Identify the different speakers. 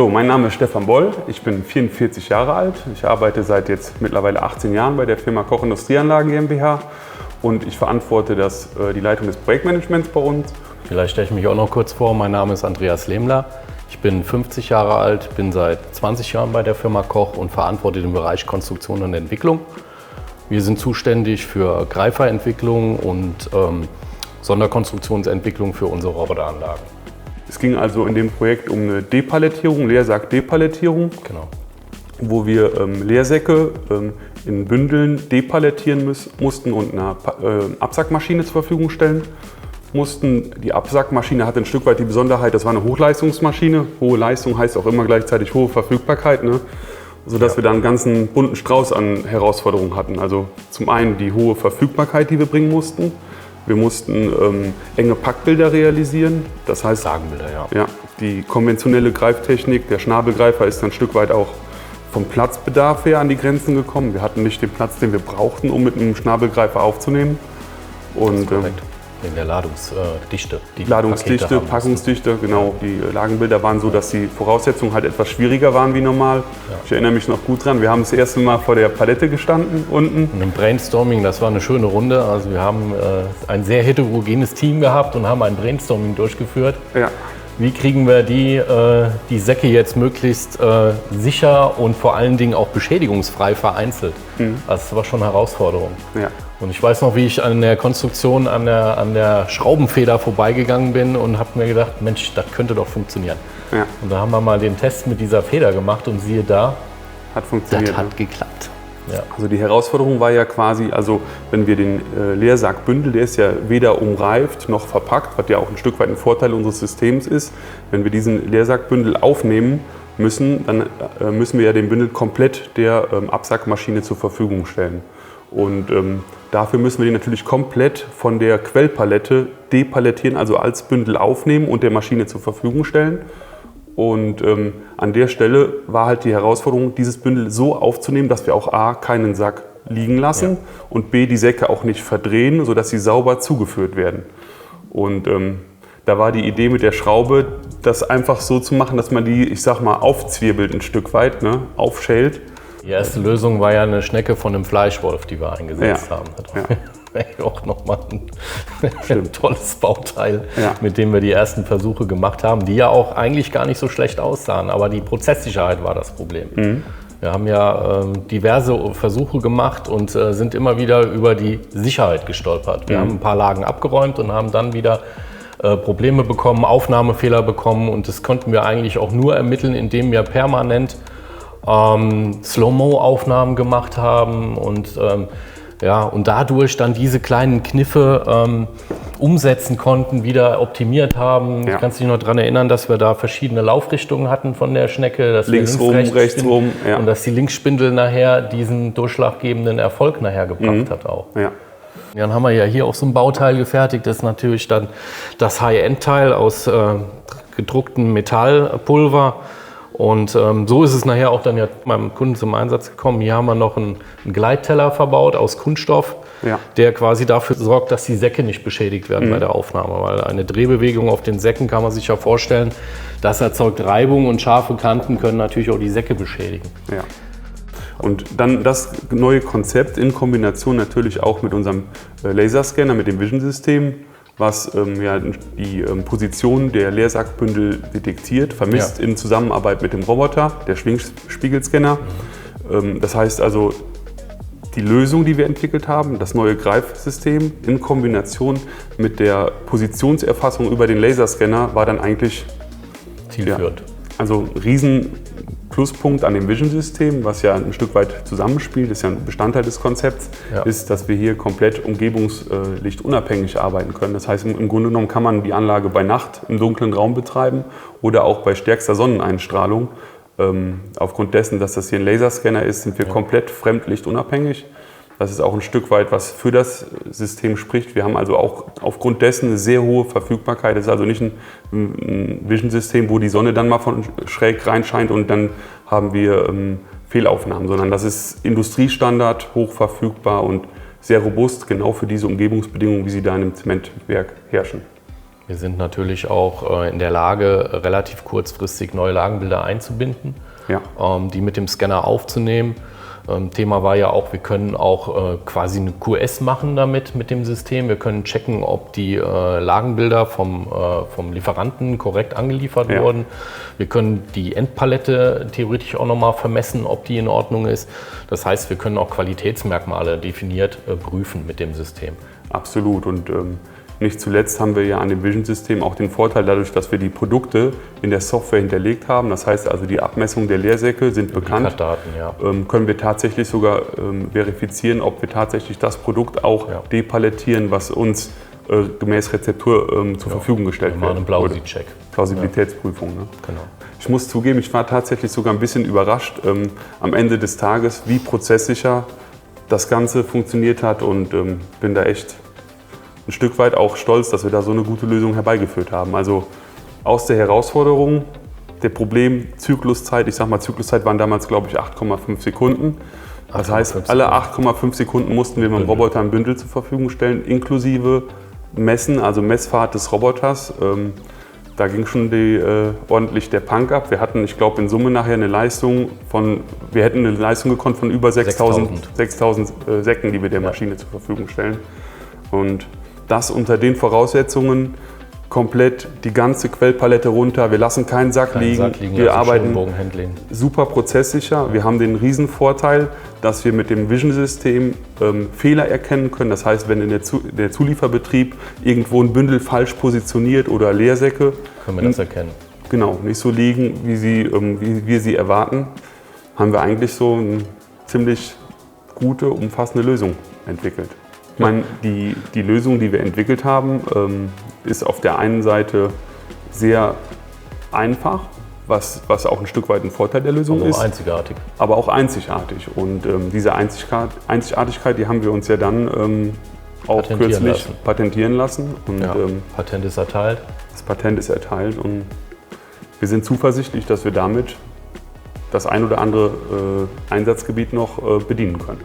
Speaker 1: Hallo, mein Name ist Stefan Boll, ich bin 44 Jahre alt. Ich arbeite seit jetzt mittlerweile 18 Jahren bei der Firma Koch Industrieanlagen GmbH und ich verantworte die Leitung des Projektmanagements bei uns.
Speaker 2: Vielleicht stelle ich mich auch noch kurz vor, mein Name ist Andreas Lehmler. Ich bin 50 Jahre alt, bin seit 20 Jahren bei der Firma Koch und verantworte den Bereich Konstruktion und Entwicklung. Wir sind zuständig für Greiferentwicklung und Sonderkonstruktionsentwicklung für unsere Roboteranlagen.
Speaker 1: Es ging also in dem Projekt um eine Depalettierung, Leersack-Depalettierung,
Speaker 2: Genau.
Speaker 1: wo wir Leersäcke in Bündeln depalettieren mussten und eine Absackmaschine zur Verfügung stellen mussten. Die Absackmaschine hatte ein Stück weit die Besonderheit, das war eine Hochleistungsmaschine. Hohe Leistung heißt auch immer gleichzeitig hohe Verfügbarkeit, ne? Sodass wir da einen ganzen bunten Strauß an Herausforderungen hatten. Also zum einen die hohe Verfügbarkeit, die wir bringen mussten. Wir mussten enge Packbilder realisieren, das heißt,
Speaker 2: Lagenbilder,
Speaker 1: ja, die konventionelle Greiftechnik, der Schnabelgreifer ist ein Stück weit auch vom Platzbedarf her an die Grenzen gekommen. Wir hatten nicht den Platz, den wir brauchten, um mit einem Schnabelgreifer aufzunehmen. Und
Speaker 2: wegen der Ladungsdichte.
Speaker 1: Ladungsdichte, Packungsdichte, genau. Die Lagenbilder waren so, dass die Voraussetzungen halt etwas schwieriger waren wie normal. Ja. Ich erinnere mich noch gut dran, wir haben das erste Mal vor der Palette gestanden unten.
Speaker 2: Und im Brainstorming, das war eine schöne Runde. Also wir haben ein sehr heterogenes Team gehabt und haben ein Brainstorming durchgeführt.
Speaker 1: Ja.
Speaker 2: Wie kriegen wir die Säcke jetzt möglichst sicher und vor allen Dingen auch beschädigungsfrei vereinzelt? Also das war schon eine Herausforderung.
Speaker 1: Ja.
Speaker 2: Und ich weiß noch, wie ich an der Konstruktion an der Schraubenfeder vorbeigegangen bin und habe mir gedacht, Mensch, das könnte doch funktionieren. Ja. Und da haben wir mal den Test mit dieser Feder gemacht und siehe da,
Speaker 1: hat funktioniert.
Speaker 2: Das hat geklappt. Ja.
Speaker 1: Also die Herausforderung war ja quasi, also wenn wir den Leersackbündel, der ist ja weder umreift noch verpackt, was ja auch ein Stück weit ein Vorteil unseres Systems ist, wenn wir diesen Leersackbündel aufnehmen müssen, dann müssen wir ja den Bündel komplett der Absackmaschine zur Verfügung stellen. Und dafür müssen wir den natürlich komplett von der Quellpalette depalettieren, also als Bündel aufnehmen und der Maschine zur Verfügung stellen. Und an der Stelle war halt die Herausforderung, dieses Bündel so aufzunehmen, dass wir auch A, keinen Sack liegen lassen und B, die Säcke auch nicht verdrehen, sodass sie sauber zugeführt werden. Und da war die Idee mit der Schraube, das einfach so zu machen, dass man die, ich sag mal, aufzwirbelt ein Stück weit, ne, aufschält.
Speaker 2: Die erste Lösung war ja eine Schnecke von einem Fleischwolf, die wir eingesetzt haben. Auch nochmal ein tolles Bauteil, mit dem wir die ersten Versuche gemacht haben, die ja auch eigentlich gar nicht so schlecht aussahen, aber die Prozesssicherheit war das Problem. Wir haben ja diverse Versuche gemacht und sind immer wieder über die Sicherheit gestolpert. Wir haben ein paar Lagen abgeräumt und haben dann wieder Probleme bekommen, Aufnahmefehler bekommen und das konnten wir eigentlich auch nur ermitteln, indem wir permanent Slow-Mo-Aufnahmen gemacht haben und dadurch dann diese kleinen Kniffe umsetzen konnten, wieder optimiert haben. Ja. Ich kann mich noch daran erinnern, dass wir da verschiedene Laufrichtungen hatten von der Schnecke. Dass
Speaker 1: links rum, rechts rum.
Speaker 2: Ja. Und dass die Linksspindel nachher diesen durchschlaggebenden Erfolg nachher gebracht hat auch. Ja. Dann haben wir ja hier auch so ein Bauteil gefertigt. Das ist natürlich dann das High-End-Teil aus gedrucktem Metallpulver. Und so ist es nachher auch dann ja beim Kunden zum Einsatz gekommen. Hier haben wir noch einen Gleitteller verbaut aus Kunststoff, der quasi dafür sorgt, dass die Säcke nicht beschädigt werden bei der Aufnahme. Weil eine Drehbewegung auf den Säcken kann man sich ja vorstellen, das erzeugt Reibung und scharfe Kanten können natürlich auch die Säcke beschädigen. Ja.
Speaker 1: Und dann das neue Konzept in Kombination natürlich auch mit unserem Laserscanner, mit dem Vision-System, was die Position der Leersackbündel detektiert, vermisst in Zusammenarbeit mit dem Roboter, der Schwingspiegelscanner. Das heißt also, die Lösung, die wir entwickelt haben, das neue Greifsystem in Kombination mit der Positionserfassung über den Laserscanner war dann eigentlich
Speaker 2: zielführend.
Speaker 1: Also riesen Pluspunkt an dem Vision-System, was ja ein Stück weit zusammenspielt, ist ja ein Bestandteil des Konzepts, ist, dass wir hier komplett umgebungslichtunabhängig arbeiten können. Das heißt, im Grunde genommen kann man die Anlage bei Nacht im dunklen Raum betreiben oder auch bei stärkster Sonneneinstrahlung. Aufgrund dessen, dass das hier ein Laserscanner ist, sind wir komplett fremdlichtunabhängig. Das ist auch ein Stück weit, was für das System spricht. Wir haben also auch aufgrund dessen eine sehr hohe Verfügbarkeit. Es ist also nicht ein Vision-System, wo die Sonne dann mal von schräg reinscheint und dann haben wir Fehlaufnahmen, sondern das ist Industriestandard, hochverfügbar und sehr robust, genau für diese Umgebungsbedingungen, wie sie da in einem Zementwerk herrschen.
Speaker 2: Wir sind natürlich auch in der Lage, relativ kurzfristig neue Lagenbilder einzubinden, die mit dem Scanner aufzunehmen. Thema war ja auch, wir können auch quasi eine QS machen damit mit dem System. Wir können checken, ob die Lagenbilder vom Lieferanten korrekt angeliefert wurden. Wir können die Endpalette theoretisch auch nochmal vermessen, ob die in Ordnung ist. Das heißt, wir können auch Qualitätsmerkmale definiert prüfen mit dem System.
Speaker 1: Absolut. Und nicht zuletzt haben wir ja an dem Vision-System auch den Vorteil, dadurch, dass wir die Produkte in der Software hinterlegt haben. Das heißt also, die Abmessungen der Leersäcke sind bekannt.
Speaker 2: Daten,
Speaker 1: können wir tatsächlich sogar verifizieren, ob wir tatsächlich das Produkt auch depalettieren, was uns gemäß Rezeptur zur Verfügung gestellt wird.
Speaker 2: Mal einen Plausi-Check.
Speaker 1: Plausibilitätsprüfung. Ne?
Speaker 2: Genau.
Speaker 1: Ich muss zugeben, ich war tatsächlich sogar ein bisschen überrascht am Ende des Tages, wie prozesssicher das Ganze funktioniert hat und bin da echt ein Stück weit auch stolz, dass wir da so eine gute Lösung herbeigeführt haben. Also aus der Herausforderung, der Problemzykluszeit, ich sag mal, Zykluszeit waren damals, glaube ich, 8,5 Sekunden. Das heißt, alle 8,5 Sekunden mussten wir mit dem Roboter ein Bündel zur Verfügung stellen, inklusive Messen, also Messfahrt des Roboters. Da ging schon ordentlich der Punk ab. Wir hatten, ich glaube, in Summe nachher eine Leistung wir hätten eine Leistung gekonnt von über 6.000 Säcken, die wir der Maschine zur Verfügung stellen. Und das unter den Voraussetzungen, komplett die ganze Quellpalette runter, wir lassen keinen Sack liegen, wir arbeiten super prozesssicher. Wir haben den Riesenvorteil, dass wir mit dem Vision-System Fehler erkennen können. Das heißt, wenn der Zulieferbetrieb irgendwo ein Bündel falsch positioniert oder Leersäcke,
Speaker 2: können wir das erkennen.
Speaker 1: Genau, nicht so liegen, wie wir sie erwarten, haben wir eigentlich so eine ziemlich gute, umfassende Lösung entwickelt. Ich meine, die Lösung, die wir entwickelt haben, ist auf der einen Seite sehr einfach, was auch ein Stück weit ein Vorteil der Lösung ist.
Speaker 2: Einzigartig.
Speaker 1: Aber auch einzigartig. Und diese Einzigartigkeit, die haben wir uns ja dann auch kürzlich patentieren lassen. Und,
Speaker 2: Patent ist erteilt.
Speaker 1: Das Patent ist erteilt und wir sind zuversichtlich, dass wir damit das ein oder andere Einsatzgebiet noch bedienen können.